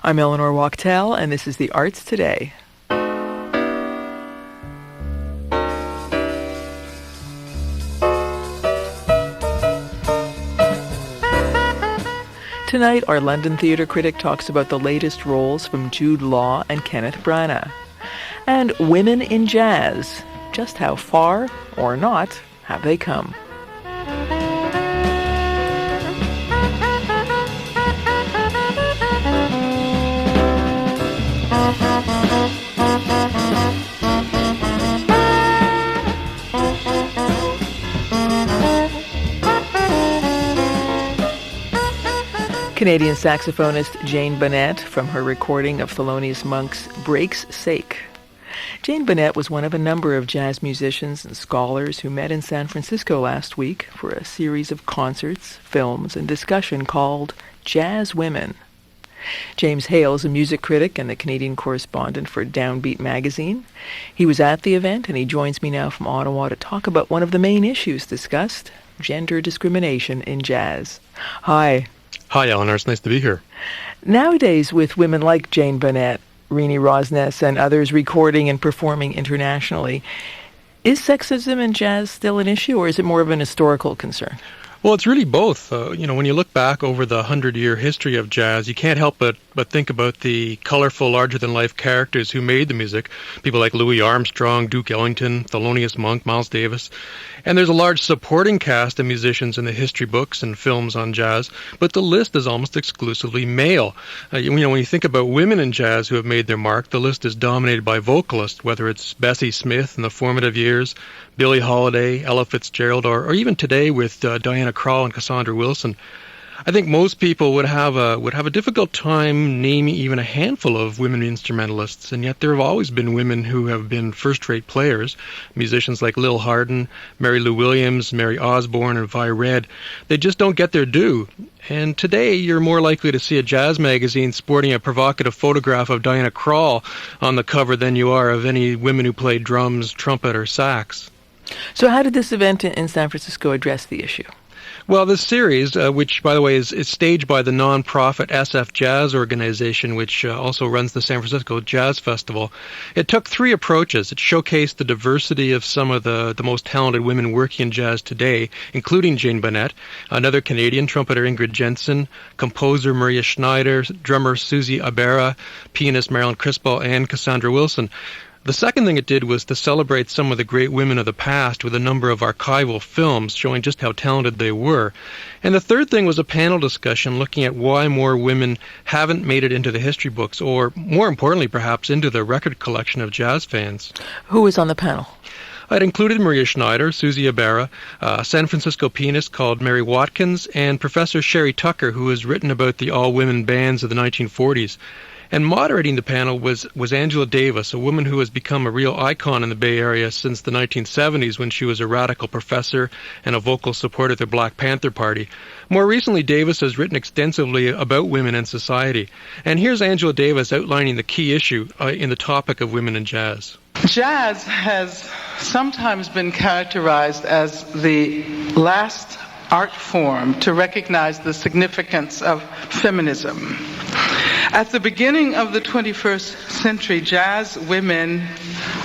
I'm Eleanor Wachtel, and this is the Arts Today. Tonight, our London theatre critic talks about the latest roles from Jude Law and Kenneth Branagh. And women in jazz. Just how far, or not, have they come? Canadian saxophonist Jane Bennett from her recording of Thelonious Monk's Break's Sake. Jane Bennett was one of a number of jazz musicians and scholars who met in San Francisco last week for a series of concerts, films, and discussion called Jazz Women. James Hale is a music critic and the Canadian correspondent for Downbeat magazine. He was at the event, and he joins me now from Ottawa to talk about one of the main issues discussed, gender discrimination in jazz. Hi. Hi, Eleanor. It's nice to be here. Nowadays, with women like Jane Bennett, Rini Rosnes, and others recording and performing internationally, is sexism in jazz still an issue, or is it more of an historical concern? Well, it's really both. When you look back over the 100-year history of jazz, you can't help but think about the colorful, larger-than-life characters who made the music. People like Louis Armstrong, Duke Ellington, Thelonious Monk, Miles Davis. And there's a large supporting cast of musicians in the history books and films on jazz, but the list is almost exclusively male. When you think about women in jazz who have made their mark, the list is dominated by vocalists, whether it's Bessie Smith in the formative years, Billie Holiday, Ella Fitzgerald, or even today with Diana Krall and Cassandra Wilson. I think most people would have a difficult time naming even a handful of women instrumentalists, and yet there have always been women who have been first-rate players. Musicians like Lil Hardin, Mary Lou Williams, Mary Osborne, and Vi Red. They just don't get their due. And today, you're more likely to see a jazz magazine sporting a provocative photograph of Diana Krall on the cover than you are of any women who play drums, trumpet, or sax. So how did this event in San Francisco address the issue? Well, this series, which, by the way, is staged by the non-profit SF Jazz organization, which also runs the San Francisco Jazz Festival, it took three approaches. It showcased the diversity of some of the most talented women working in jazz today, including Jane Bennett, another Canadian trumpeter Ingrid Jensen, composer Maria Schneider, drummer Susie Abera, pianist Marilyn Crispell, and Cassandra Wilson. The second thing it did was to celebrate some of the great women of the past with a number of archival films showing just how talented they were. And the third thing was a panel discussion looking at why more women haven't made it into the history books, or more importantly perhaps into the record collection of jazz fans. Who was on the panel? It included Maria Schneider, Susie Abera, a San Francisco pianist called Mary Watkins, and Professor Sherry Tucker, who has written about the all-women bands of the 1940s. And moderating the panel was Angela Davis, a woman who has become a real icon in the Bay Area since the 1970s when she was a radical professor and a vocal supporter of the Black Panther Party. More recently, Davis has written extensively about women in society. And here's Angela Davis outlining the key issue in the topic of women in jazz. Jazz has sometimes been characterized as the last art form to recognize the significance of feminism. At the beginning of the 21st century, jazz women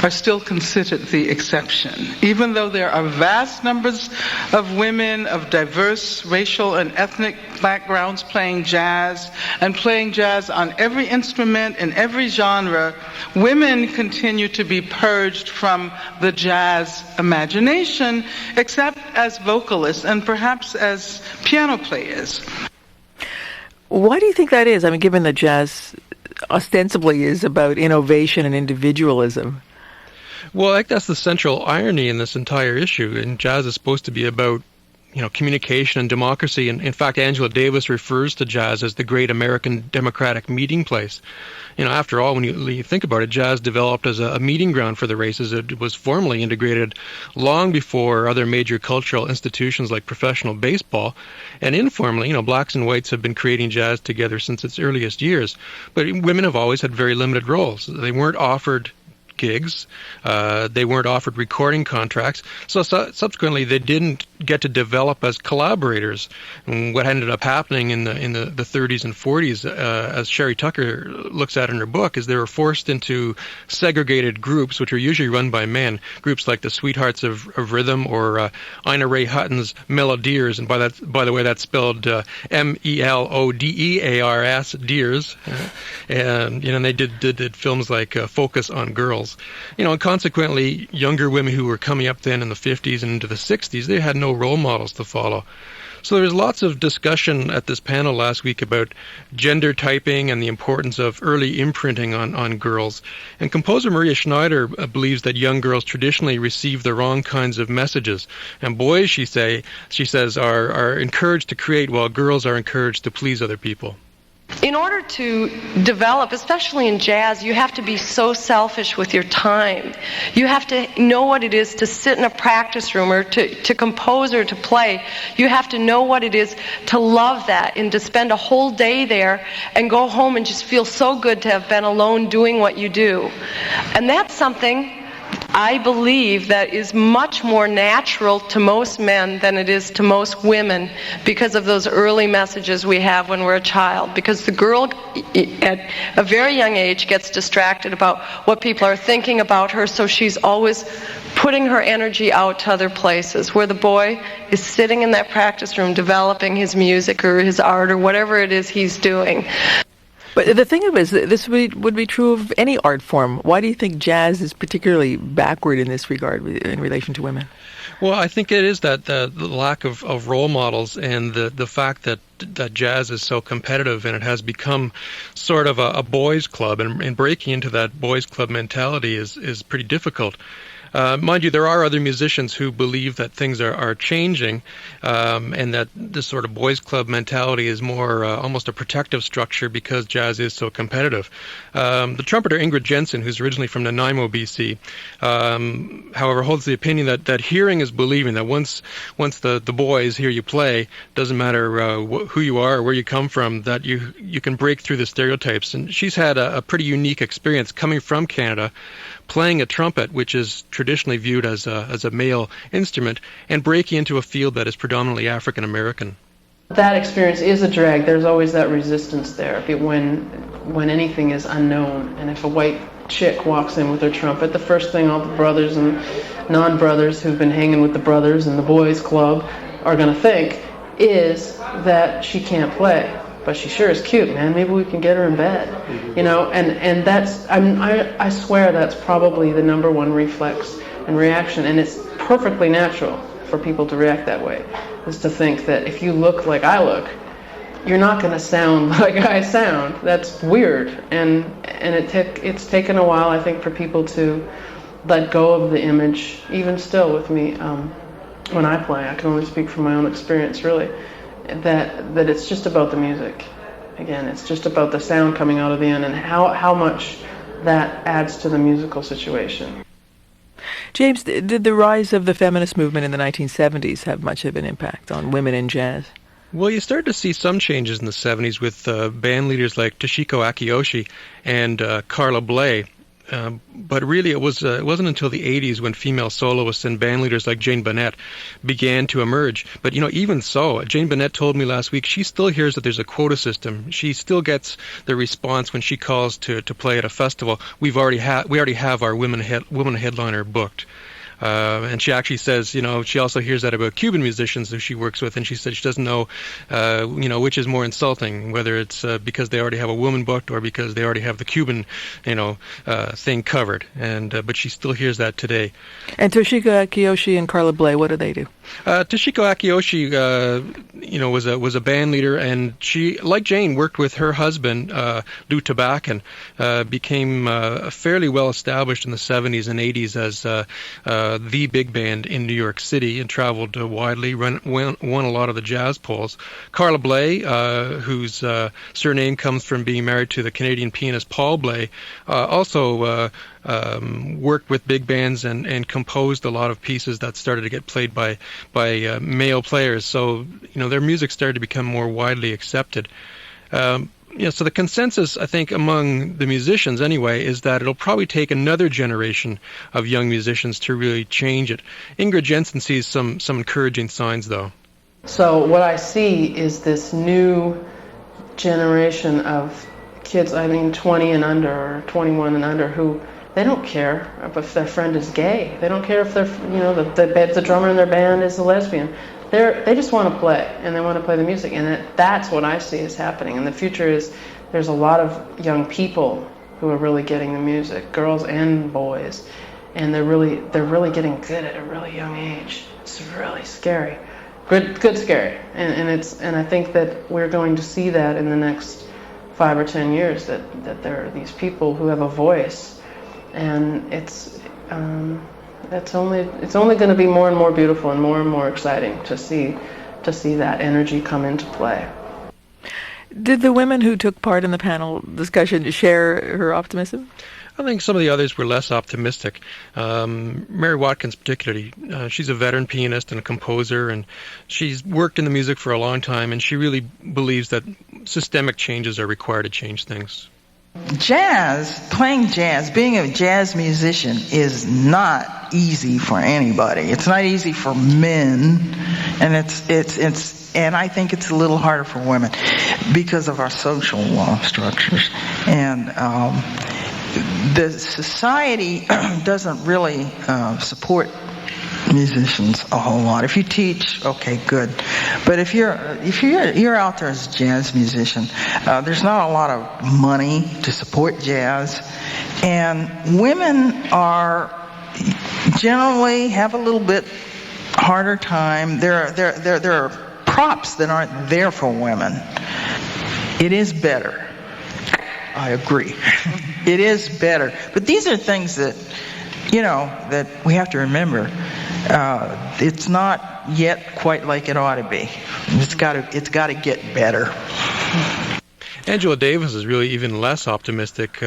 are still considered the exception. Even though there are vast numbers of women of diverse racial and ethnic backgrounds playing jazz, and playing jazz on every instrument in every genre, women continue to be purged from the jazz imagination, except as vocalists and perhaps as piano players. Why do you think that is? I mean, given that jazz ostensibly is about innovation and individualism. Well, I think that's the central irony in this entire issue. And jazz is supposed to be about, communication and democracy. And in fact, Angela Davis refers to jazz as the great American democratic meeting place. After all, when you think about it, jazz developed as a meeting ground for the races. It was formally integrated long before other major cultural institutions like professional baseball. And informally, blacks and whites have been creating jazz together since its earliest years. But women have always had very limited roles. They weren't offered gigs. They weren't offered recording contracts. So subsequently, they didn't get to develop as collaborators. And what ended up happening in the 30s and 40s, as Sherry Tucker looks at in her book, is they were forced into segregated groups, which are usually run by men. Groups like the Sweethearts of Rhythm or Ina Ray Hutton's Melodiers, and by the way, that's spelled Melodears, Dears. And they did films like Focus on Girls. And consequently, younger women who were coming up then in the 50s and into the 60s, they had no role models to follow. So there was lots of discussion at this panel last week about gender typing and the importance of early imprinting on girls. And composer Maria Schneider believes that young girls traditionally receive the wrong kinds of messages. And boys, she says, are encouraged to create while girls are encouraged to please other people. In order to develop, especially in jazz, you have to be so selfish with your time. You have to know what it is to sit in a practice room or to compose or to play. You have to know what it is to love that and to spend a whole day there and go home and just feel so good to have been alone doing what you do. And that's something I believe that is much more natural to most men than it is to most women because of those early messages we have when we're a child. Because the girl at a very young age gets distracted about what people are thinking about her, so she's always putting her energy out to other places, where the boy is sitting in that practice room developing his music or his art or whatever it is he's doing. But the thing of it is that this would be true of any art form. Why do you think jazz is particularly backward in this regard in relation to women? Well, I think it is that the lack of role models and the fact that jazz is so competitive and it has become sort of a boys' club, and breaking into that boys' club mentality is pretty difficult. Mind you, there are other musicians who believe that things are changing, and that this sort of boys' club mentality is more almost a protective structure because jazz is so competitive. The trumpeter Ingrid Jensen, who's originally from Nanaimo, BC, however, holds the opinion that hearing is believing, that once the boys hear you play, doesn't matter who you are or where you come from, that you can break through the stereotypes. And she's had a pretty unique experience coming from Canada, playing a trumpet, which is traditionally viewed as a male instrument, and breaking into a field that is predominantly African American. That experience is a drag. There's always that resistance there when anything is unknown. And if a white chick walks in with her trumpet, the first thing all the brothers and non-brothers who've been hanging with the brothers and the boys club are going to think is that she can't play. But she sure is cute, man. Maybe we can get her in bed, And that's I swear that's probably the number one reflex and reaction, and it's perfectly natural for people to react that way. Is to think that if you look like I look, you're not going to sound like I sound. That's weird, and it's taken a while, I think, for people to let go of the image. Even still, with me, when I play, I can only speak from my own experience, really. That it's just about the music. Again, it's just about the sound coming out of the end and how much that adds to the musical situation. James, did the rise of the feminist movement in the 1970s have much of an impact on women in jazz? Well, you started to see some changes in the 70s with band leaders like Toshiko Akiyoshi and Carla Bley. But really, it wasn't until the 80s when female soloists and band leaders like Jane Bennett began to emerge. But even so, Jane Bennett told me last week she still hears that there's a quota system. She still gets the response when she calls to play at a festival. We already have our woman headliner booked. And she actually says, she also hears that about Cuban musicians who she works with, and she said she doesn't know, which is more insulting, whether it's because they already have a woman booked or because they already have the Cuban, thing covered. And but she still hears that today. And Toshiko Akiyoshi and Carla Bley, what do they do? Toshiko Akiyoshi, was a band leader, and she, like Jane, worked with her husband, Lou Tabakan, became fairly well established in the 70s and 80s as the big band in New York City, and traveled widely, won a lot of the jazz polls. Carla Bley, whose surname comes from being married to the Canadian pianist Paul Bley, also worked with big bands and composed a lot of pieces that started to get played by male players. So their music started to become more widely accepted. So the consensus, I think, among the musicians anyway, is that it'll probably take another generation of young musicians to really change it. Ingrid Jensen sees some encouraging signs, though. So what I see is this new generation of kids, 20 and under, or 21 and under, who they don't care if their friend is gay. They don't care if the drummer in their band is a lesbian. They just want to play, and they want to play the music, and that's what I see is happening. And the future is there's a lot of young people who are really getting the music, girls and boys, and they're really getting good at a really young age. It's really scary, good scary, and I think that we're going to see that in the next 5 or 10 years that there are these people who have a voice, and it's only going to be more and more beautiful and more exciting to see that energy come into play. Did the women who took part in the panel discussion share her optimism? I think some of the others were less optimistic. Mary Watkins particularly, she's a veteran pianist and a composer, and she's worked in the music for a long time, and she really believes that systemic changes are required to change things. Playing jazz, being a jazz musician is not easy for anybody. It's not easy for men, and and I think it's a little harder for women because of our social structures. And the society doesn't really support musicians a whole lot. If you teach, okay, good. But if you're out there as a jazz musician, there's not a lot of money to support jazz, and women are generally have a little bit harder time. There are props that aren't there for women. It is better. I agree. It is better. But these are things that that we have to remember. It's not yet quite like it ought to be. It's got to get better. Angela Davis is really even less optimistic.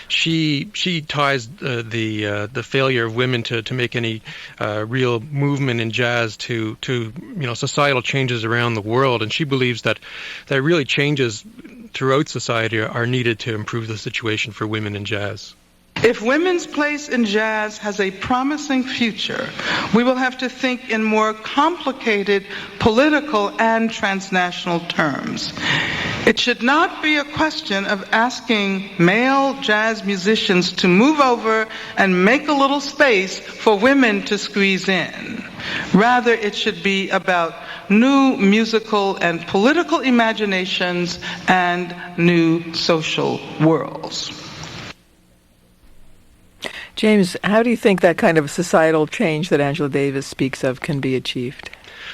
She ties the failure of women to make any real movement in jazz to societal changes around the world, and she believes that really changes throughout society are needed to improve the situation for women in jazz. If women's place in jazz has a promising future, we will have to think in more complicated political and transnational terms. It should not be a question of asking male jazz musicians to move over and make a little space for women to squeeze in. Rather, it should be about new musical and political imaginations and new social worlds. James, how do you think that kind of societal change that Angela Davis speaks of can be achieved?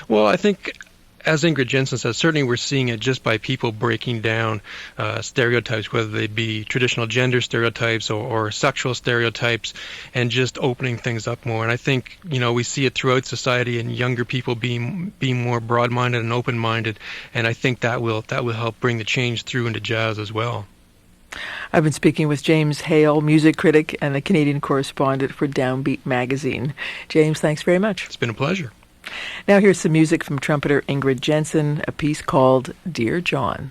Well, I think, as Ingrid Jensen says, certainly we're seeing it just by people breaking down stereotypes, whether they be traditional gender stereotypes or sexual stereotypes, and just opening things up more. And I think, we see it throughout society, and younger people being more broad-minded and open-minded, and I think that will help bring the change through into jazz as well. I've been speaking with James Hale, music critic and the Canadian correspondent for Downbeat magazine. James, thanks very much. It's been a pleasure. Now here's some music from trumpeter Ingrid Jensen, a piece called Dear John.